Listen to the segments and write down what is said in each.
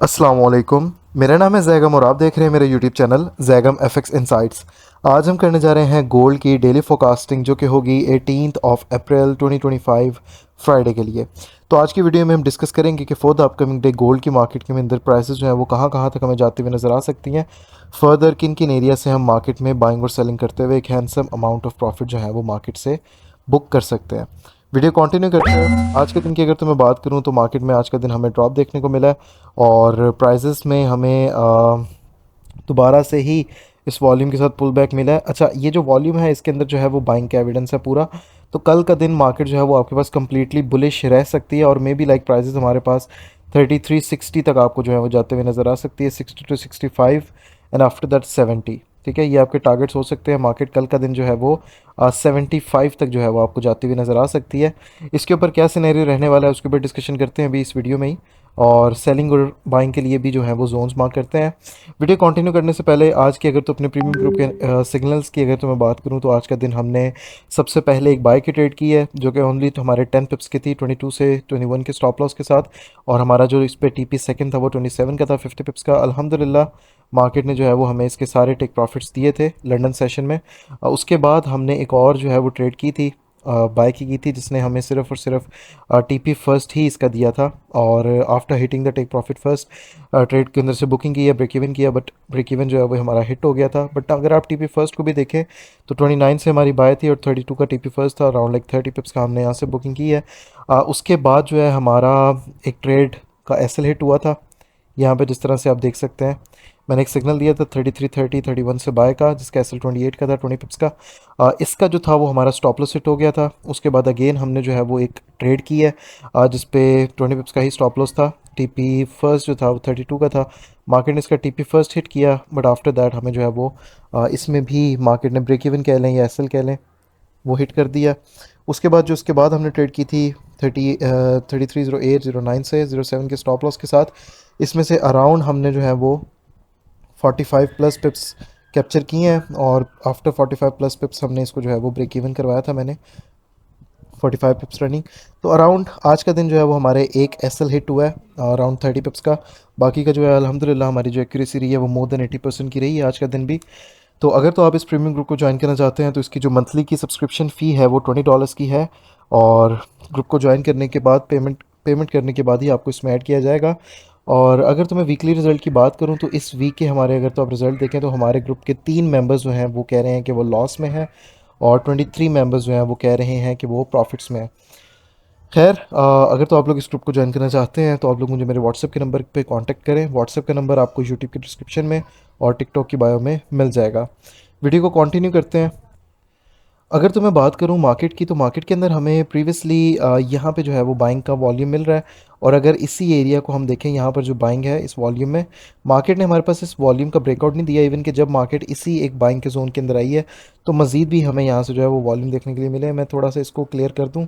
अस्सलाम वालेकुम। मेरा नाम है जैगम और आप देख रहे हैं मेरा YouTube channel Zaigham FX insights. आज हम करने जा रहे हैं गोल्ड की डेली फोरकास्टिंग जो कि होगी 18 अप्रैल 2025 फ्राइडे के लिए। तो आज की वीडियो में हम डिस्कस करेंगे कि for the upcoming day gold की मार्केट के अंदर प्राइसेस जो है वो कहाँ कहाँ तक हमें जाते हुए नज़र आ सकती हैं। फर्दर किन किन एरिया से हम मार्केट में बाइंग और सेलिंग करते हुए एक हैंडसम अमाउंट ऑफ प्रॉफिट जो है वो मार्केट से बुक कर सकते हैं। वीडियो कंटिन्यू करते हैं। आज के दिन की अगर तो मैं बात करूं तो मार्केट में आज का दिन हमें ड्रॉप देखने को मिला है और प्राइसेस में हमें दोबारा से ही इस वॉल्यूम के साथ पुल बैक मिला है। अच्छा, ये जो वॉल्यूम है इसके अंदर जो है वो बाइंग का एविडेंस है पूरा। तो कल का दिन मार्केट जो है वो आपके पास कम्प्लीटली बुलिश रह सकती है और मे बी लाइक प्राइसेस हमारे पास 3360 तक आपको जो है वो जाते हुए नज़र आ सकती है, 60 to 65 एंड आफ्टर दैट 70। ठीक है, ये आपके टारगेट्स हो सकते हैं। मार्केट कल का दिन जो है वो 75 तक जो है वो आपको जाती हुई नज़र आ सकती है। इसके ऊपर क्या सिनेरियो रहने वाला है उसके ऊपर डिस्कशन करते हैं अभी इस वीडियो में ही, और सेलिंग और बाइंग के लिए भी जो है वो जोन्स मार्क करते हैं। वीडियो कंटिन्यू करने से पहले आज की अगर तो अपने प्रीमियम ग्रुप के सिग्नल्स की अगर तो मैं बात करूं तो आज का दिन हमने सबसे पहले एक बाय की ट्रेड की है जो कि ओनली तो हमारे 10 पिप्स की थी, 22 से 21 के स्टॉप लॉस के साथ। और हमारा जो इस पर टीपी सेकंड था वो 27 का था, 50 पिप्स का। अल्हम्दुलिल्लाह मार्केट ने जो है वो हमें इसके सारे टेक प्रॉफिट्स दिए थे लंदन सेशन में। उसके बाद हमने एक और जो है वो ट्रेड की थी, बाय की थी, जिसने हमें सिर्फ और सिर्फ टीपी फर्स्ट ही इसका दिया था। और after hitting the take profit first trade के अंदर से बुकिंग की है, ब्रेक इवन किया, बट ब्रेक इवन जो है वो हमारा हिट हो गया था। बट अगर आप टीपी फर्स्ट को भी देखें तो 29 से हमारी बाय थी और 32 का टीपी फर्स्ट था, अराउंड लाइक 30 पिप्स का हमने यहाँ से बुकिंग की है। उसके बाद जो है हमारा एक ट्रेड का एसएल हिट हुआ था यहाँ पे, जिस तरह से आप देख सकते हैं। मैंने एक सिग्नल दिया था 3330 31 से बाय का, जिसका एसएल 28 का था, 20 पिप्स का। इसका जो था वो हमारा स्टॉप लॉस हिट हो गया था। उसके बाद अगेन हमने जो है वो एक ट्रेड की है जिस पे 20 पिप्स का ही स्टॉप लॉस था। टीपी फर्स्ट जो था वो 32 का था। मार्केट ने इसका टीपी फर्स्ट हिट किया, बट आफ्टर दैट हमें जो है वो इसमें भी मार्केट ने ब्रेक इवन कह लें या एसएल कह लें, वो हिट कर दिया। उसके बाद जो उसके बाद हमने ट्रेड की थी 330809 से 07 के स्टॉप लॉस के साथ। इसमें से अराउंड हमने जो है वो 45 प्लस पिप्स कैप्चर किए हैं और आफ्टर 45 प्लस पिप्स हमने इसको जो है वो ब्रेक इवन करवाया था मैंने, 45 पिप्स रनिंग। तो अराउंड आज का दिन जो है वो हमारे एक एसएल हिट हुआ है अराउंड 30 पिप्स का। बाकी का जो है अल्हम्दुलिल्लाह हमारी जो एक्यूरेसी रही है वो मोर देन 80% की रही है आज का दिन भी। तो अगर तो आप इस प्रीमियम ग्रुप को ज्वाइन करना चाहते हैं तो इसकी जो मंथली की सब्सक्रिप्शन फ़ी है वो $20 की है। और ग्रुप को ज्वाइन करने के बाद पेमेंट करने के बाद ही आपको इसमें ऐड किया जाएगा। और अगर तो मैं वीकली रिज़ल्ट की बात करूं तो इस वीक के हमारे अगर तो आप रिज़ल्ट देखें तो हमारे ग्रुप के 3 मेंबर्स जो हैं वो कह रहे हैं कि वो लॉस में हैं और 23 मेंबर्स जो हैं वो कह रहे हैं कि वो प्रॉफिट्स में हैं। खैर, अगर तो आप लोग इस ग्रुप को ज्वाइन करना चाहते हैं तो आप लोग मुझे मेरे व्हाट्सएप के नंबर पे कांटेक्ट करें। व्हाट्सएप का नंबर आपको यूट्यूब के डिस्क्रिप्शन में और टिकटॉक की बायो में मिल जाएगा। वीडियो को कंटिन्यू करते हैं। अगर तो मैं बात करूं मार्केट की तो मार्केट के अंदर हमें प्रीवियसली यहाँ पे जो है वो बाइंग का वॉल्यूम मिल रहा है। और अगर इसी एरिया को हम देखें यहाँ पर जो बाइंग है इस वॉल्यूम में, मार्केट ने हमारे पास इस वॉल्यूम का ब्रेकआउट नहीं दिया। इवन कि जब मार्केट इसी एक बाइंग के जोन के अंदर आई है तो मज़ीद भी हमें यहाँ से जो है वो वॉल्यूम देखने के लिए मिले। मैं थोड़ा सा इसको क्लियर कर दूँ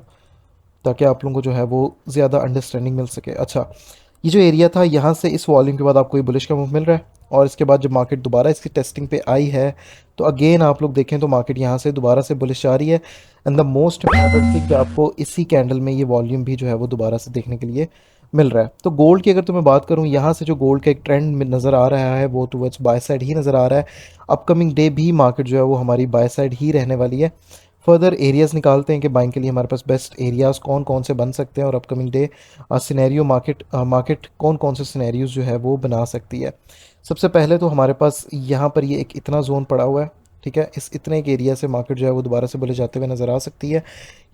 ताकि आप लोगों को जो है वो ज़्यादा अंडरस्टैंडिंग मिल सके। अच्छा, ये जो एरिया था यहाँ से इस वॉल्यूम के बाद आपको ये बुलिश का मूव मिल रहा है और इसके बाद जब मार्केट दोबारा इसकी टेस्टिंग पे आई है तो अगेन आप लोग देखें तो मार्केट यहाँ से दोबारा से बुलिश आ रही है। And the most important thing कि आपको इसी कैंडल में ये वॉल्यूम भी जो है वो दोबारा से देखने के लिए मिल रहा है। तो गोल्ड की अगर तो मैं बात करूँ, यहाँ से जो गोल्ड का एक ट्रेंड नज़र आ रहा है वो टुवर्ड्स बाय साइड ही नज़र आ रहा है। अपकमिंग डे भी मार्केट जो है वो हमारी बाय साइड ही रहने वाली है। फर्दर एरियाज़ निकालते हैं कि बाइंग के लिए हमारे पास बेस्ट एरियाज़ कौन कौन से बन सकते हैं और अपकमिंग डे सिनेरियो मार्केट कौन कौन से सिनेरियोज जो है वो बना सकती है। सबसे पहले तो हमारे पास यहाँ पर ये एक इतना जोन पड़ा हुआ है। ठीक है, इस इतने एक एरिया से मार्केट जो है वो दोबारा से बोले जाते हुए नज़र आ सकती है।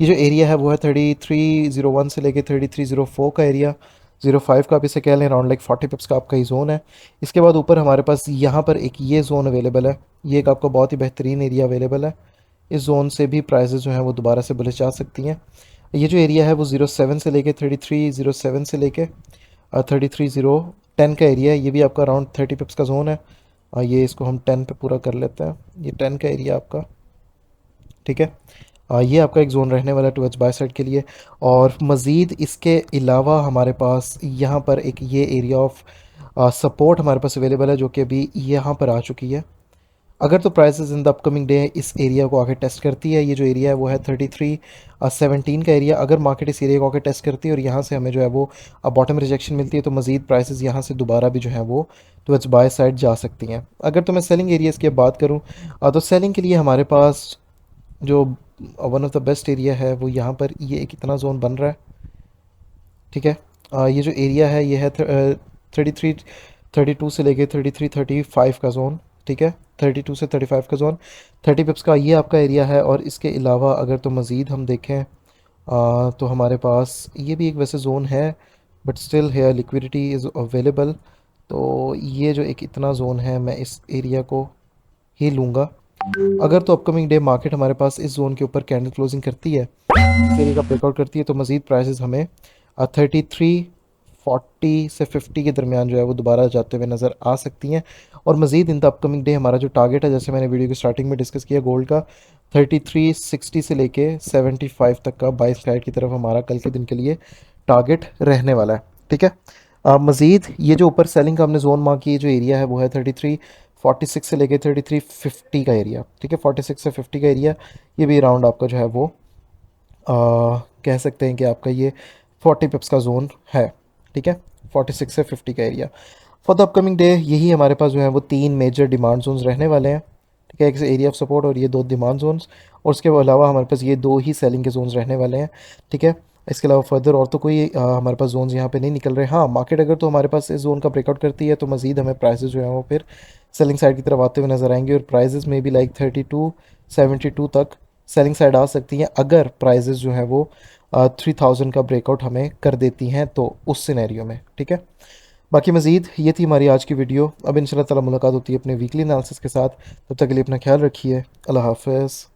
ये जो एरिया है वो है 3301 से लेके 3304 का एरिया, 05 का आप इसे कह लें, अराउंड लाइक 40 पिप्स का आपका ही जोन है। इसके बाद ऊपर हमारे पास यहाँ पर एक ये जोन अवेलेबल है, ये एक आपका बहुत ही बेहतरीन एरिया अवेलेबल है। इस जोन से भी प्राइसेस जो हैं वो दोबारा से बुलिश जा सकती हैं। ये जो एरिया है वो 07 से लेके 3307 से लेके 33010 का एरिया है। ये भी आपका अराउंड 30 पिप्स का जोन है। ये इसको हम 10 पे पूरा कर लेते हैं, ये 10 का एरिया आपका। ठीक है, ये आपका एक जोन रहने वाला है टुवर्ड्स बाय साइड के लिए। और मज़ीद इसके अलावा हमारे पास यहाँ पर एक ये एरिया ऑफ सपोर्ट हमारे पास अवेलेबल है जो कि अभी यहाँ पर आ चुकी है। अगर तो prices in the upcoming day इस एरिया को आके टेस्ट करती है, ये जो एरिया है वो है 3317 का एरिया, अगर मार्केट इस एरिया को आके टेस्ट करती है और यहाँ से हमें जो है वो बॉटम रिजेक्शन मिलती है, तो मज़ीद प्राइसेस यहाँ से दोबारा भी जो है वो टुवर्ड्स बाय साइड जा सकती हैं। अगर तो मैं सेलिंग एरियाज़ की अब बात करूँ, तो सेलिंग के लिए हमारे पास जो one of the best area है वो यहाँ पर ये एक इतना जोन बन रहा है, ठीक है। ये जो एरिया है ये है 32 से लेके 35 का जोन, ठीक है। 32 से 35 का जोन, 30 पिप्स का ये आपका एरिया है। और इसके अलावा अगर तो मज़ीद हम देखें तो हमारे पास ये भी एक वैसे जोन है, बट स्टिल है लिक्विडिटी इज़ अवेलेबल। तो ये जो एक इतना जोन है मैं इस एरिया को ही लूँगा। अगर तो अपकमिंग डे मार्केट हमारे पास इस जोन के ऊपर कैंडल क्लोजिंग करती है, इस एरिया का ब्रेकआउट करती है, तो मज़ीद प्राइसेस हमें 3340 से 50 के दरमियान जो है वो दोबारा जाते हुए नज़र आ सकती हैं। और मज़ीद इन द अपकमिंग डे हमारा जो टारगेट है, जैसे मैंने वीडियो की स्टार्टिंग में डिस्कस किया, गोल्ड का 3360 से लेके 75 तक का बाई साइड की तरफ हमारा कल के दिन के लिए टारगेट रहने वाला है, ठीक है। मज़ीद ये जो ऊपर सेलिंग का हमने जोन मार्क की जो एरिया है वो है 3346 से लेके 3350 का एरिया, ठीक है। 46 से 50 का एरिया, ये भी अराउंड आपका जो है वो कह सकते हैं कि आपका ये 40 पिप्स का जोन है, ठीक है। 46 से 50 का area for the upcoming day, यही हमारे पास जो है वो तीन मेजर डिमांड जोन्स रहने वाले हैं, ठीक है। एक एरिया ऑफ सपोर्ट और ये दो डिमांड जोन्स, और उसके अलावा हमारे पास ये दो ही सेलिंग के जोन्स रहने वाले हैं, ठीक है। इसके अलावा फर्दर और तो कोई हमारे पास जोन्स यहाँ पे नहीं निकल रहे। हाँ, मार्केट अगर तो हमारे पास इस जोन का ब्रेकआउट करती है तो मज़ीद हमें प्राइसेस जो है वो फिर सेलिंग साइड की तरफ आते हुए नजर आएंगे, और प्राइसेस में भी लाइक 3272 तक सेलिंग साइड आ सकती हैं, अगर प्राइजेस जो है वो 3000 का ब्रेकआउट हमें कर देती हैं तो उस सिनेरियो में, ठीक है। बाकी मज़ीद ये थी हमारी आज की वीडियो। अब इंशाल्लाह ताला मुलाकात होती है अपने वीकली एनालिसिस के साथ। तब तक के लिए अपना ख्याल रखिए। अल्लाह हाफ़िज़।